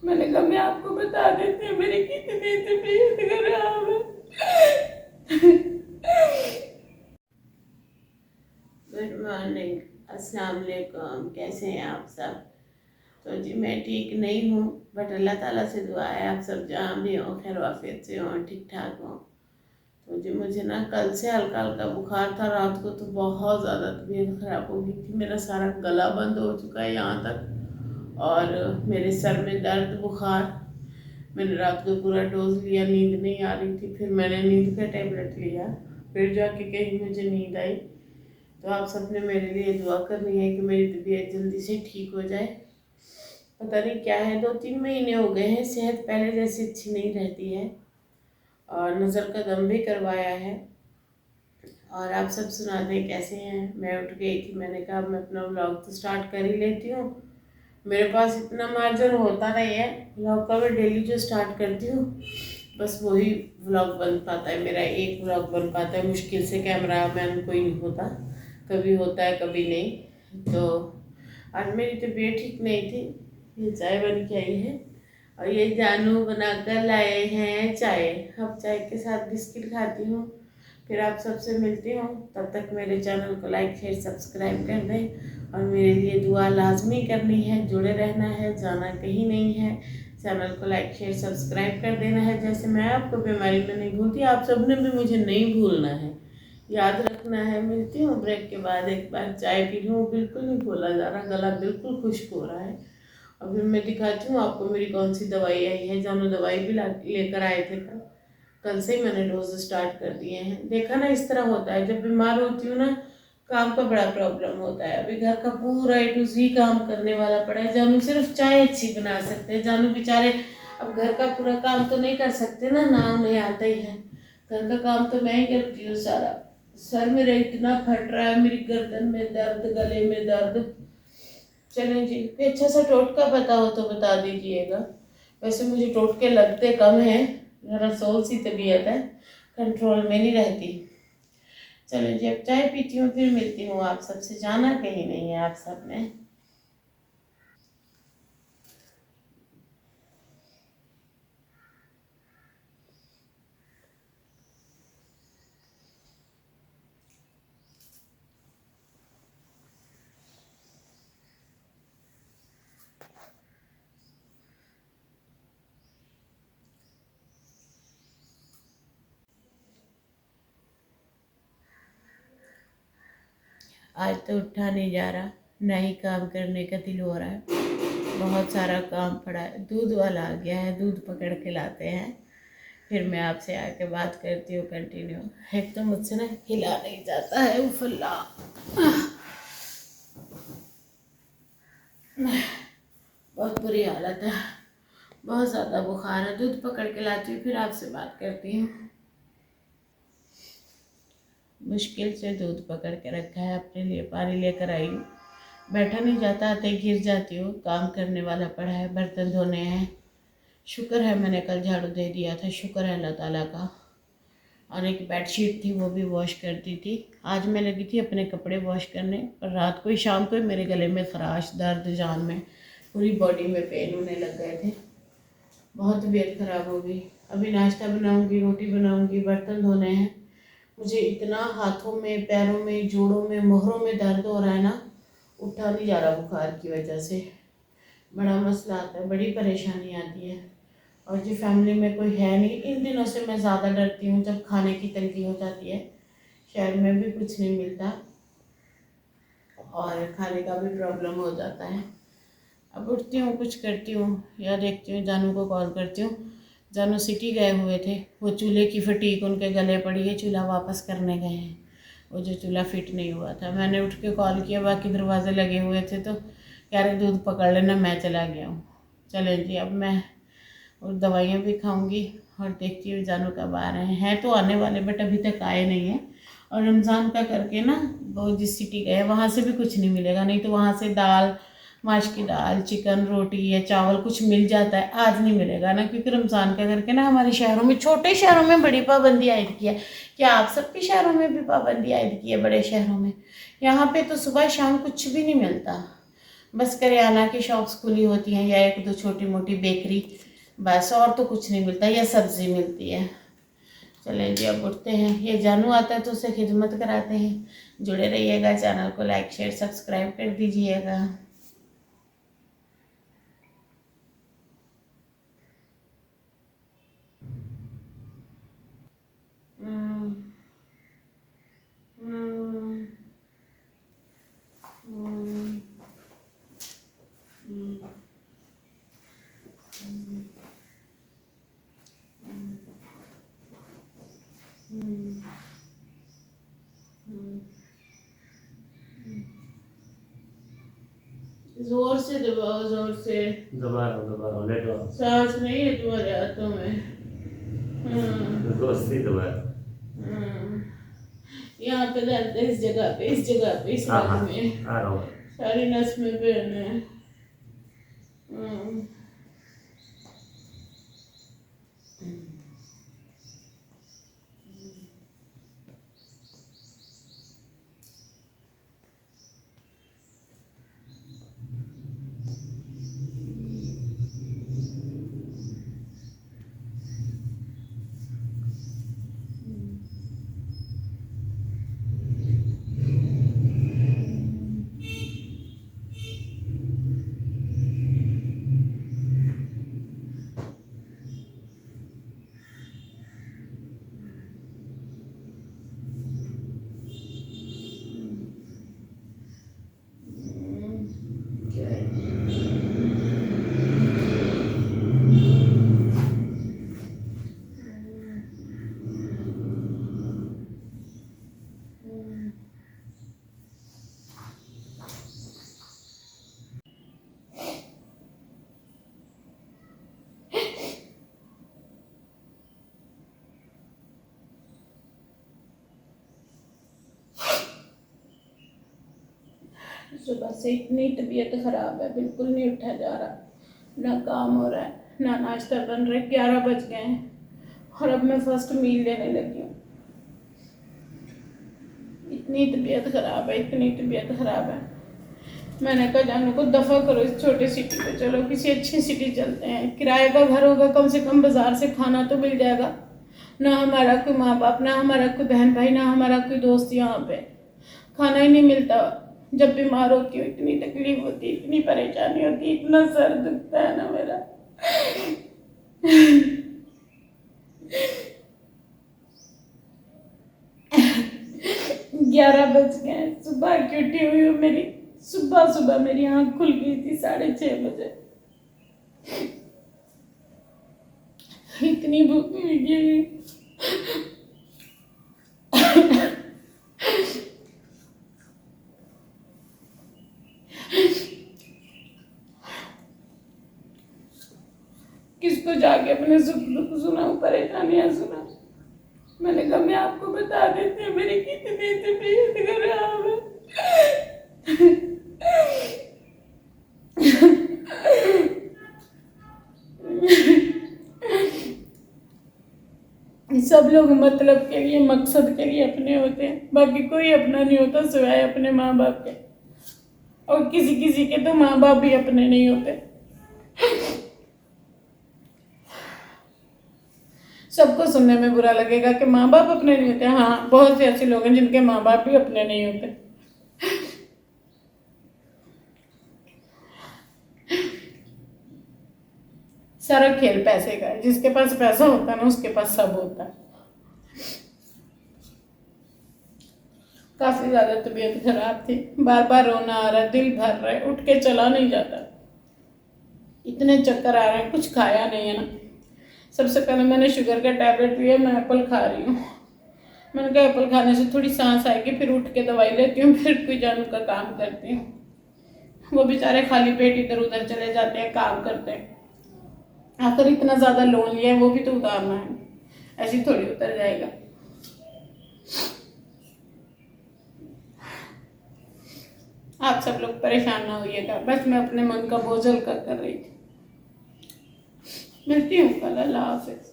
मैंने कहा मैं आपको बता देती हूँ मेरी कितनी तबीयत खराब है। गुड मॉर्निंग, अस्सलाम वालेकुम। कैसे हैं आप सब? तो जी मैं ठीक नहीं हूँ, बट अल्लाह ताला से दुआ है आप सब जहाँ भी हों खैर वाफियत से हों, ठीक ठाक हों। तो जी मुझे ना कल से हल्का हल्का बुखार था, रात को तो बहुत ज़्यादा तबीयत ख़राब हो गई थी। मेरा सारा गला बंद हो चुका है यहाँ तक, और मेरे सर में दर्द, बुखार। मैंने रात को पूरा डोज लिया, नींद नहीं आ रही थी, फिर मैंने नींद का टेबलेट लिया, फिर जाके कहीं मुझे नींद आई। तो आप सबने मेरे लिए दुआ करनी है कि मेरी तबीयत जल्दी से ठीक हो जाए। पता नहीं क्या है, 2-3 महीने हो गए हैं, सेहत पहले जैसी अच्छी नहीं रहती है, और नज़र का दम भी करवाया है। और आप सब सुना दें कैसे हैं। मैं उठ गई थी, मैंने कहा मैं अपना व्लॉग तो स्टार्ट कर ही लेती हूँ। मेरे पास इतना मार्जिन होता नहीं है व्लॉग का, मैं डेली जो स्टार्ट करती हूँ बस वही व्लॉग बन पाता है मेरा, एक व्लॉग बन पाता है। मुश्किल से कैमरा मैन कोई नहीं होता, कभी होता है कभी नहीं। तो आज मेरी तबीयत ठीक नहीं थी, ये चाय बन के आई है, और ये जानू बना कर लाए हैं चाय। अब चाय के साथ बिस्किट खाती हूँ, फिर आप सबसे मिलती हूँ। तब तक मेरे चैनल को लाइक शेयर सब्सक्राइब कर दें, और मेरे लिए दुआ लाजमी करनी है, जुड़े रहना है, जाना कहीं नहीं है। चैनल को लाइक शेयर सब्सक्राइब कर देना है, जैसे मैं आपको बीमारी में नहीं भूलती, आप सब ने भी मुझे नहीं भूलना है, याद रखना है। मिलती हूँ ब्रेक के बाद, एक बार चाय पी लूँ, बिल्कुल नहीं बोला जा रहा, गला बिल्कुल खुश्क हो रहा है। और फिर मैं दिखाती हूँ आपको मेरी कौन सी दवाई आई है। जानू दवाई भी लेकर आए थे कल, कल से ही मैंने डोज स्टार्ट कर दिए हैं। देखा ना, इस तरह होता है जब बीमार होती हूँ ना, काम का बड़ा प्रॉब्लम होता है। अभी घर का पूरा A to Z काम करने वाला पड़ा है। जानू सिर्फ चाय अच्छी बना सकते हैं, जानू बेचारे अब घर का पूरा काम तो नहीं कर सकते ना उन्हें आता ही है। घर का काम तो मैं ही करती हूँ सारा। सर मेरा इतना फट रहा है, मेरी गर्दन में दर्द, गले में दर्द। चलें जी, कोई अच्छा सा टोटका पता हो तो बता दीजिएगा। वैसे मुझे टोटके लगते कम हैं, ज़रा सोल सी तबीयत है, कंट्रोल में नहीं रहती। चलो जी, अब चाय पीती हूँ, फिर मिलती हूँ आप सबसे। जाना कहीं नहीं है आप सब ने। आज तो उठा नहीं जा रहा, ना ही काम करने का दिल हो रहा है, बहुत सारा काम पड़ा है। दूध वाला आ गया है, दूध पकड़ के लाते हैं, फिर मैं आपसे आके बात करती हूँ कंटिन्यू। एक तो मुझसे ना हिला नहीं जाता है, उफल्ला, बहुत बुरी हालत है, बहुत ज़्यादा बुखार है। दूध पकड़ के लाती हूँ, फिर आपसे बात करती हूँ। मुश्किल से दूध पकड़ के रखा है अपने लिए, पानी लेकर आई हूँ। बैठा नहीं जाता, आते गिर जाती हूँ। काम करने वाला पड़ा है, बर्तन धोने हैं। शुक्र है मैंने कल झाड़ू दे दिया था, शुक्र है अल्लाह ताला का। और एक बेडशीट थी वो भी वॉश कर दी थी। आज मैं लगी थी अपने कपड़े वॉश करने, पर रात को ही शाम को ही मेरे गले में खराश, दर्द, जान में, पूरी बॉडी में पेन होने लग गए थे, बहुत तबीयत ख़राब हो गई। अभी नाश्ता बनाऊंगी, रोटी बनाऊंगी, बर्तन धोने हैं। मुझे इतना हाथों में, पैरों में, जोड़ों में, मोहरों में दर्द हो रहा है ना, उठा नहीं जा रहा बुखार की वजह से। बड़ा मसला आता है, बड़ी परेशानी आती है। और जो फैमिली में कोई है नहीं, इन दिनों से मैं ज़्यादा डरती हूँ जब खाने की तंगी हो जाती है। शहर में भी कुछ नहीं मिलता, और खाने का भी प्रॉब्लम हो जाता है। अब उठती हूँ, कुछ करती हूँ, या देखती हूँ, जानू को कॉल करती हूँ। जानू सिटी गए हुए थे, वो चूल्हे की फटीक उनके गले पड़ी है, चूल्हा वापस करने गए हैं। वो जो चूल्हा फिट नहीं हुआ था, मैंने उठ के कॉल किया, बाकी दरवाजे लगे हुए थे, तो कह रहे दूध पकड़ लेना, मैं चला गया हूँ। चलें जी, अब मैं और दवाइयाँ भी खाऊंगी, और देखती हूँ जानू कब आ रहे हैं तो आने वाले, बट अभी तक आए नहीं हैं। और रमज़ान का करके ना, वो जिस सिटी गए वहाँ से भी कुछ नहीं मिलेगा, नहीं तो वहाँ से दाल, माश की दाल, चिकन, रोटी या चावल कुछ मिल जाता है। आज नहीं मिलेगा ना, क्योंकि रमज़ान का करके ना हमारे शहरों में, छोटे शहरों में बड़ी पाबंदी आयद की है। क्या आप सबके शहरों में भी पाबंदी आयद की है? बड़े शहरों में यहाँ पे तो सुबह शाम कुछ भी नहीं मिलता। बस करियाना की शॉप्स खुली होती हैं या एक दो छोटी मोटी बेकरी, बस और तो कुछ नहीं मिलता, या सब्जी मिलती है। चलें जी अब उठते हैं। ये जानू आता है तो उसे खिदमत कराते हैं। जुड़े रहिएगा, चैनल को लाइक शेयर सब्सक्राइब कर दीजिएगा। जोर से दबाओ, जोर से दबा रहा हूँ, लेट रहा सांस नहीं है तुम्हारे हाथों में। दोस्ती दबा यहाँ पे दर्द है, इस जगह पे, इस जगह पे, इस रग में, आ रहा हूँ। सारी नस में पेन है। सुबह से इतनी तबीयत खराब है, बिल्कुल नहीं उठा जा रहा, ना काम हो रहा है, ना नाश्ता बन रहा है। 11 बज गए हैं और अब मैं फर्स्ट मील लेने लगी हूँ। इतनी तबीयत खराब है, इतनी तबीयत खराब है। मैंने कहा जानू को दफ़ा करो इस छोटी सिटी पे, चलो किसी अच्छी सिटी चलते हैं, किराए का घर होगा, कम से कम बाजार से खाना तो मिल जाएगा। ना हमारा कोई माँ बाप, ना हमारा कोई बहन भाई, ना हमारा कोई दोस्त यहाँ पे, खाना ही नहीं मिलता। जब बीमार होती हूँ इतनी तकलीफ होती, इतनी परेशानी होती, इतना सर दुखता है ना मेरा। 11 बज गए, सुबह की उठी हुई हूँ। मेरी सुबह सुबह मेरी आँख खुल गई थी 6:30 बजे। इतनी भूख लगी। किसको जाके अपने सुख दुख सुनाऊं, परेशानियां सुना। मैंने कहा मैं आपको बता देती हूँ मेरी कितनी तबीयत खराब है। सब लोग मतलब के लिए, मकसद के लिए अपने होते हैं, बाकी कोई अपना नहीं होता सिवाय अपने माँ बाप के। और किसी किसी के तो माँ बाप भी अपने नहीं होते। सबको सुनने में बुरा लगेगा कि माँ बाप अपने नहीं होते। हाँ, बहुत से ऐसे लोग हैं जिनके माँ बाप भी अपने नहीं होते। सारा खेल पैसे का है, जिसके पास पैसा होता है ना उसके पास सब होता है। काफी ज्यादा तबीयत खराब थी, बार बार रोना आ रहा है, दिल भर रहा है, उठ के चला नहीं जाता, इतने चक्कर आ रहे हैं, कुछ खाया नहीं है ना। सबसे पहले मैंने शुगर का टैबलेट लिया, मैं एप्पल खा रही हूँ। मैंने कहा एप्पल खाने से थोड़ी सांस आएगी, फिर उठ के दवाई लेती हूँ, फिर कोई जानू का काम करती हूँ। वो बेचारे खाली पेट इधर उधर चले जाते हैं, काम करते हैं। आखिर इतना ज्यादा लोन लिया है, वो भी तो उतारना है, ऐसी थोड़ी उतर जाएगा। आप सब लोग परेशान ना होइएगा, बस मैं अपने मन का बोझ हल्का कर रही थी। मिलती हूँ कल, अल्लाह हाफिज।